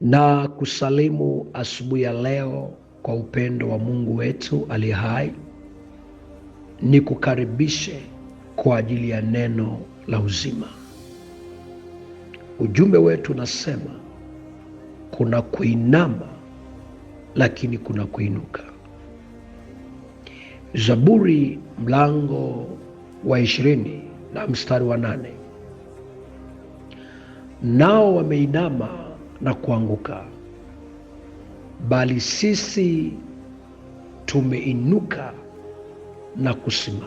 Na kusalimu asubuhi ya leo kwa upendo wa Mungu wetu aliye hai. Ni kukaribishe kwa ajili ya neno la uzima. Ujumbe wetu unasema kuna kuinama lakini kuna kuinuka. Zaburi mlango wa 20 na mstari wa 8. Nao wameinama na kuanguka, bali sisi tumeinuka na kusimama.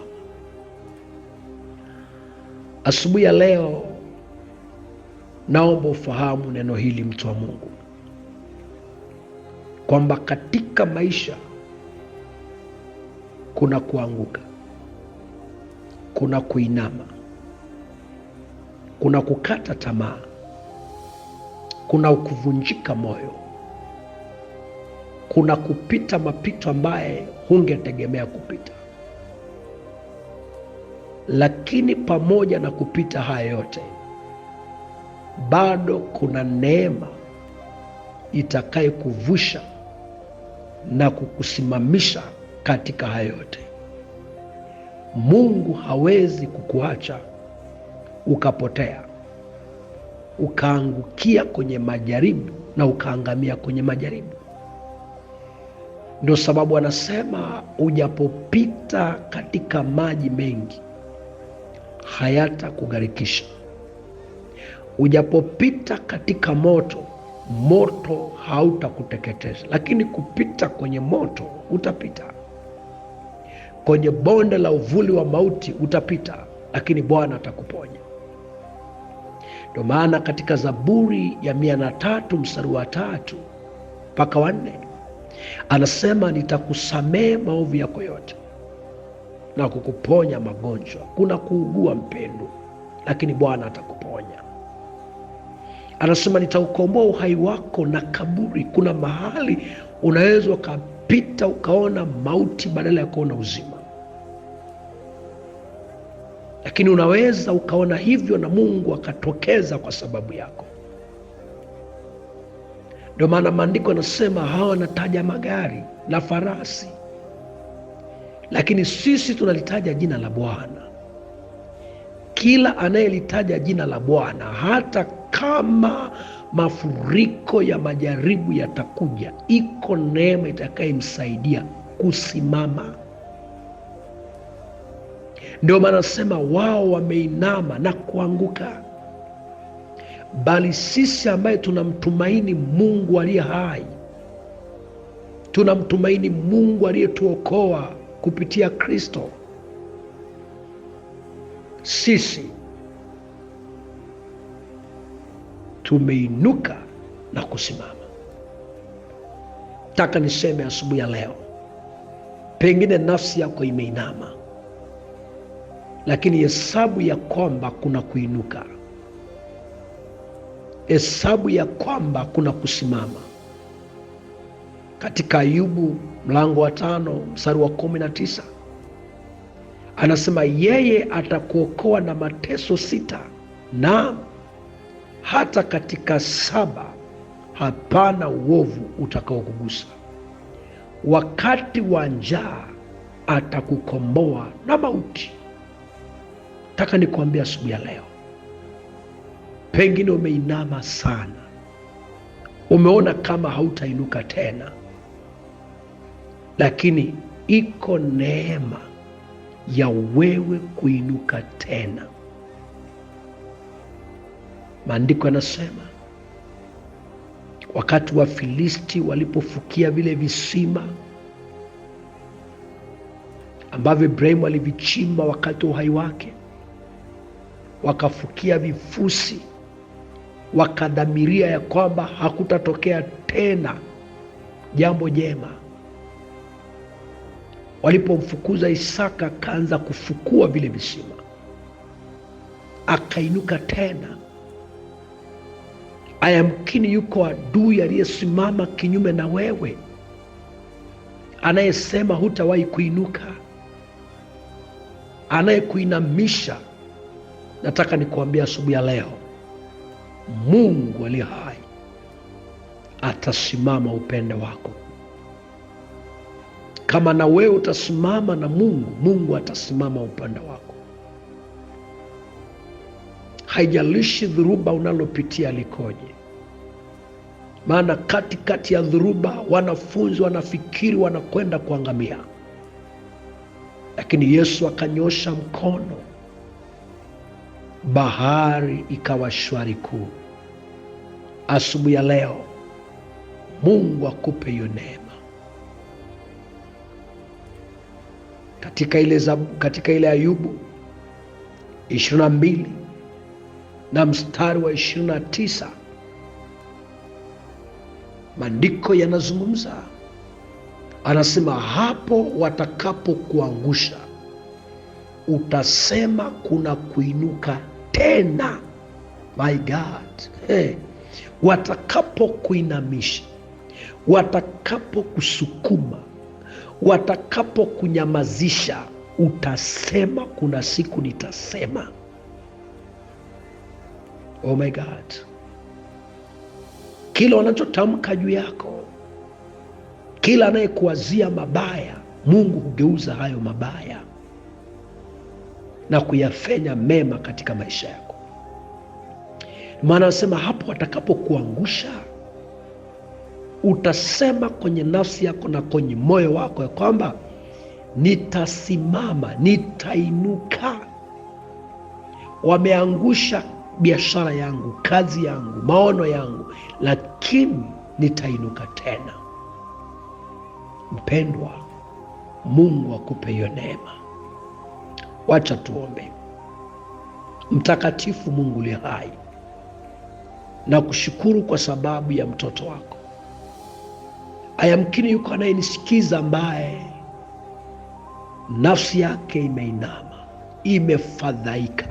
Asubuhi ya leo naomba ufahamu neno hili, mtu wa Mungu, kwamba katika maisha kuna kuanguka, kuna kuinama, kuna kukata tamaa, kuna kuvunjika moyo, kuna kupita mapito ambaye hungetegemea kupita. Lakini pamoja na kupita haya yote, bado kuna neema itakaye kuvusha na kukusimamisha katika haya yote. Mungu hawezi kukuacha ukapotea, ukaangukia kwenye majaribu na ukaangamia kwenye majaribu. Ndio sababu anasema ujapopita katika maji mengi hayatakugharikisha. Ujapopita katika moto, moto hautakuteketeza, lakini kupita kwenye moto utapita. Kwenye bonde la uvuli wa mauti utapita, lakini Bwana atakuponya. Ndio maana katika Zaburi ya 103 mstari wa 3 mpaka 4 anasema, nitakusamehe maovu yako yote na kukuponya magonjwa. Kuna kuugua mpendo, lakini Bwana atakuponya. Anasema nitaukomboa uhai wako na kaburi. Kuna mahali unaweza ukapita ukaona mauti badala ya kuona uzima, lakini unaweza ukaona hivyo na Mungu akatokeza kwa sababu yako. Ndio maana maandiko yanasema hawa wanataja magari na farasi, lakini sisi tunalitaja jina la Bwana. Kila anayelitaja jina la Bwana, hata kama mafuriko ya majaribu yatakuja, iko neema itakayemsaidia kusimama. Ndio maana nasema wao wameinama na kuanguka, bali sisi ambaye tunamtumaini Mungu aliye hai, tunamtumaini Mungu aliyetuokoa kupitia Kristo, sisi tumeinuka na kusimama. Nataka niseme asubuhi ya leo, pengine nafsi yako imeinama, lakini hesabu ya kwamba kuna kuinuka, hesabu ya kwamba kuna kusimama. Katika Ayubu mlango wa 5 mstari wa 19 anasema, yeye atakuokoa na mateso 6, na hata katika 7 hapana uovu utakaokugusa. Wakati wa njaa atakukomboa na mauti. Nataka nikuambia asubuhi ya leo, pengine umeinama sana, umeona kama hautainuka tena, lakini iko neema ya wewe kuinuka tena. Maandiko yanasema wakati wa Filisti walipofukia vile visima ambavyo Ibrahimu alivichimba wakati wa uhai wake, wakafukia vifusi, wakadhamiria ya kwamba hakutatokea tena jambo jema. Walipomfukuza Isaka, akaanza kufukua vile visima, akainuka tena. Ayamkini yuko adui aliyesimama kinyume na wewe, anayesema hutawahi kuinuka, anayekuinamisha. Nataka nikuambia asubuhi ya leo, Mungu aliye hai atasimama upande wako. Kama na wewe utasimama na Mungu, Mungu atasimama upande wako. Haijalishi dhuruba unalopitia likoje. Maana katikati ya dhuruba wanafunzi wanafikiri wanakwenda kuangamia, lakini Yesu akanyosha mkono, bahari ikawa shwari kuu. Asubuhi ya leo Mungu akupe hiyo neema. Katika ile Ayubu 22 na mstari wa 29, maandiko yanazungumza, anasema hapo watakapokuangusha utasema kuna kuinuka tena. My God, watakapokuinamisha, watakapokusukuma, watakapokunyamazisha, utasema kuna siku nitasema. Oh my God, kila wanachotamka juu yako, kila anayekuwazia mabaya, Mungu hugeuza hayo mabaya na kuyafanya mema katika maisha yako. Maana anasema hapo watakapokuangusha utasema kwenye nafsi yako na kwenye moyo wako ya kwamba nitasimama, nitainuka. Wameangusha biashara yangu, kazi yangu, maono yangu, lakini nitainuka tena. Mpendwa, Mungu akupe hiyo neema. Wacha tuombe. Mtakatifu Mungu aliye hai, na kushukuru kwa sababu ya mtoto wako. Ayamkini yuko anayenisikiza ambaye nafsi yake imeinama, imefadhaika.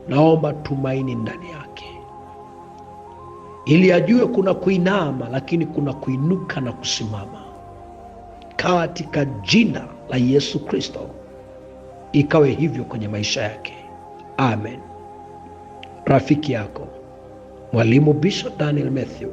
Naomba tumaini ndani yake, ili ajue kuna kuinama, lakini kuna kuinuka na kusimama. Katika jina la Yesu Kristo, ikawe hivyo kwenye maisha yake. Amen. Rafiki yako Mwalimu Bishop Daniel Mathew